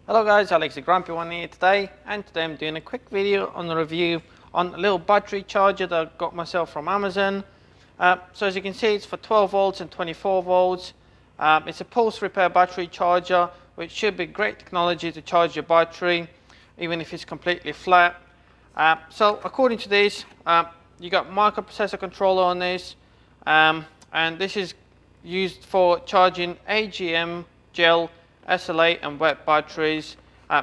Hello guys, AlexTheGrumpyOne here today, and today I'm doing a quick video on a review on a little battery charger that I got myself from Amazon. So as you can see, it's for 12 volts and 24 volts. It's a pulse repair battery charger, which should be great technology to charge your battery, even if it's completely flat. So according to this, you got microprocessor controller on this, and this is used for charging AGM, gel, SLA and wet batteries.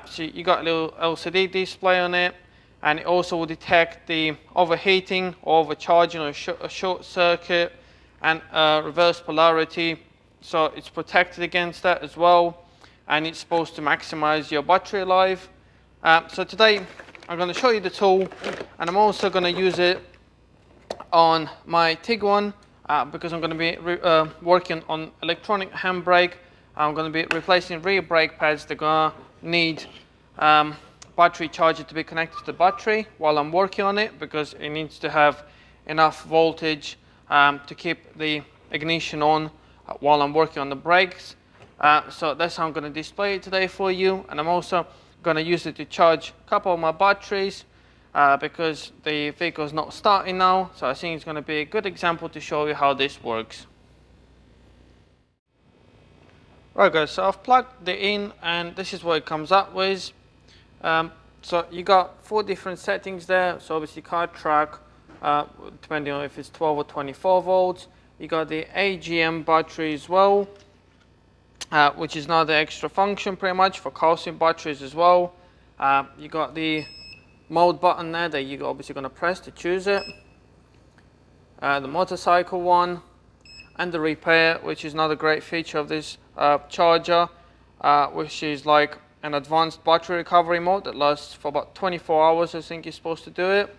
So you got a little LCD display on it, and it also will detect the overheating or overcharging or a short circuit and reverse polarity. So it's protected against that as well, and it's supposed to maximize your battery life. So today I'm going to show you the tool, and I'm also going to use it on my Tiguan because I'm going to be working on electronic handbrake. I'm going to be replacing rear brake pads. They're going to need battery charger to be connected to the battery while I'm working on it, because it needs to have enough voltage to keep the ignition on while I'm working on the brakes. So that's how I'm going to display it today for you. And I'm also going to use it to charge a couple of my batteries because the vehicle is not starting now. So I think it's going to be a good example to show you how this works. Right guys, so I've plugged it in and this is what it comes up with. So you got 4 different settings there. So obviously car track, depending on if it's 12 or 24 volts. You got the AGM battery as well, which is another extra function pretty much for calcium batteries as well. You got the mode button there that you're obviously going to press to choose it. The motorcycle one, and the repair, which is another great feature of this charger, which is like an advanced battery recovery mode that lasts for about 24 hours. I think you're supposed to do it.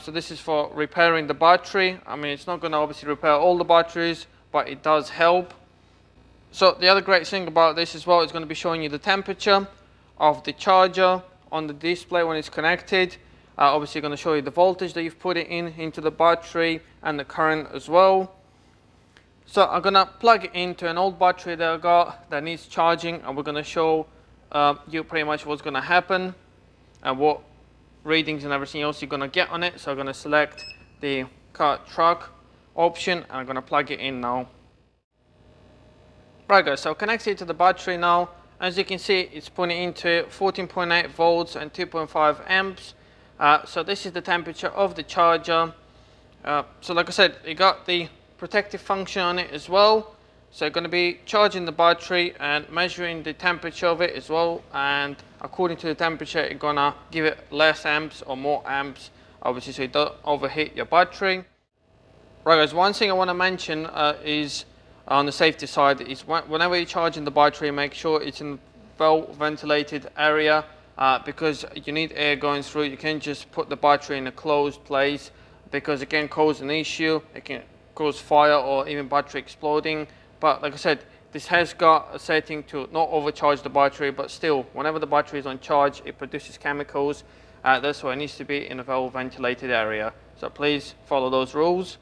So this is for repairing the battery. I mean, it's not going to obviously repair all the batteries, but it does help. So the other great thing about this as well is going to be showing you the temperature of the charger on the display when it's connected. Obviously going to show you the voltage that you've put it into the battery and the current as well. So I'm going to plug it into an old battery that I got that needs charging, and we're going to show you pretty much what's going to happen and what readings and everything else you're going to get on it. So I'm going to select the car truck option and I'm going to plug it in now. Right guys, so connected to the battery now. As you can see, it's putting into 14.8 volts and 2.5 amps. So this is the temperature of the charger. So like I said, it got the protective function on it as well. So you're going to be charging the battery and measuring the temperature of it as well, and according to the temperature you're going to give it less amps or more amps, obviously, so you don't overheat your battery. Right guys, one thing I want to mention is on the safety side is whenever you're charging the battery, make sure it's in a well ventilated area, because you need air going through. You can't just put the battery in a closed place, because it can cause an issue. It can cause fire or even battery exploding. But like I said, this has got a setting to not overcharge the battery, but still, whenever the battery is on charge, it produces chemicals. That's why it needs to be in a well ventilated area. So please follow those rules.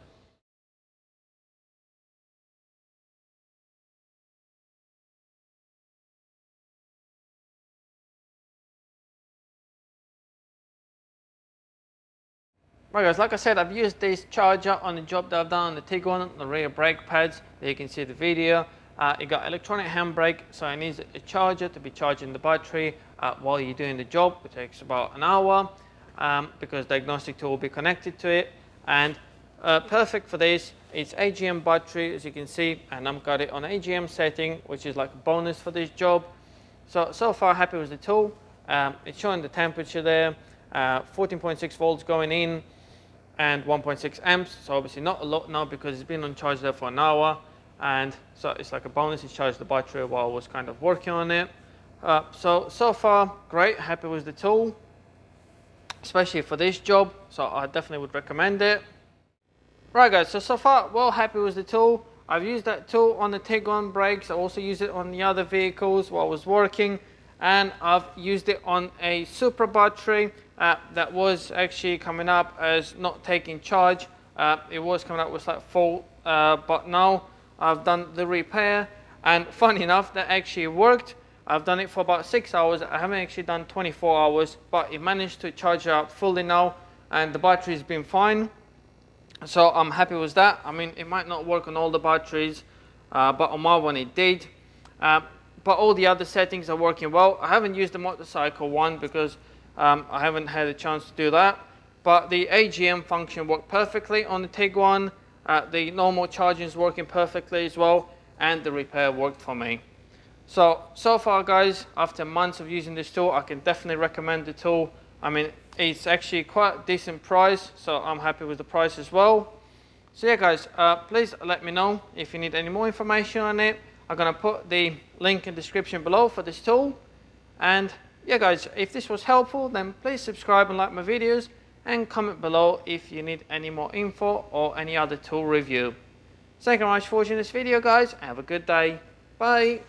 Right guys, like I said, I've used this charger on the job that I've done on the Tiguan, the rear brake pads. There you can see the video. It got electronic handbrake, so it needs a charger to be charging the battery while you're doing the job. It takes about an hour because the diagnostic tool will be connected to it. And perfect for this, it's AGM battery, as you can see, and I've got it on AGM setting, which is like a bonus for this job. So far happy with the tool. It's showing the temperature there, 14.6 volts going in, and 1.6 amps, so obviously not a lot now because it's been on charge there for an hour, and so it's like a bonus. It charged the battery while I was kind of working on it. So far great, happy with the tool, especially for this job, so I definitely would recommend it. Right guys, so far well happy with the tool. I've used that tool on the Tiguan brakes. I also used it on the other vehicles while I was working, and I've used it on a Supra battery that was actually coming up as not taking charge. It was coming up with like full, but now I've done the repair, and funny enough that actually worked. I've done it for about 6 hours. I haven't actually done 24 hours, but it managed to charge up fully now, and the battery's been fine. So I'm happy with that. I mean, it might not work on all the batteries, but on my one it did. But all the other settings are working well. I haven't used the motorcycle one because I haven't had a chance to do that. But the AGM function worked perfectly on the TIG one. The normal charging is working perfectly as well, and the repair worked for me. So far guys, after months of using this tool, I can definitely recommend the tool. I mean, it's actually quite a decent price, so I'm happy with the price as well. So yeah guys, please let me know if you need any more information on it. I'm gonna put the link in the description below for this tool. And yeah guys, if this was helpful, then please subscribe and like my videos, and comment below if you need any more info or any other tool review. Thank you very much for watching this video guys. Have a good day. Bye.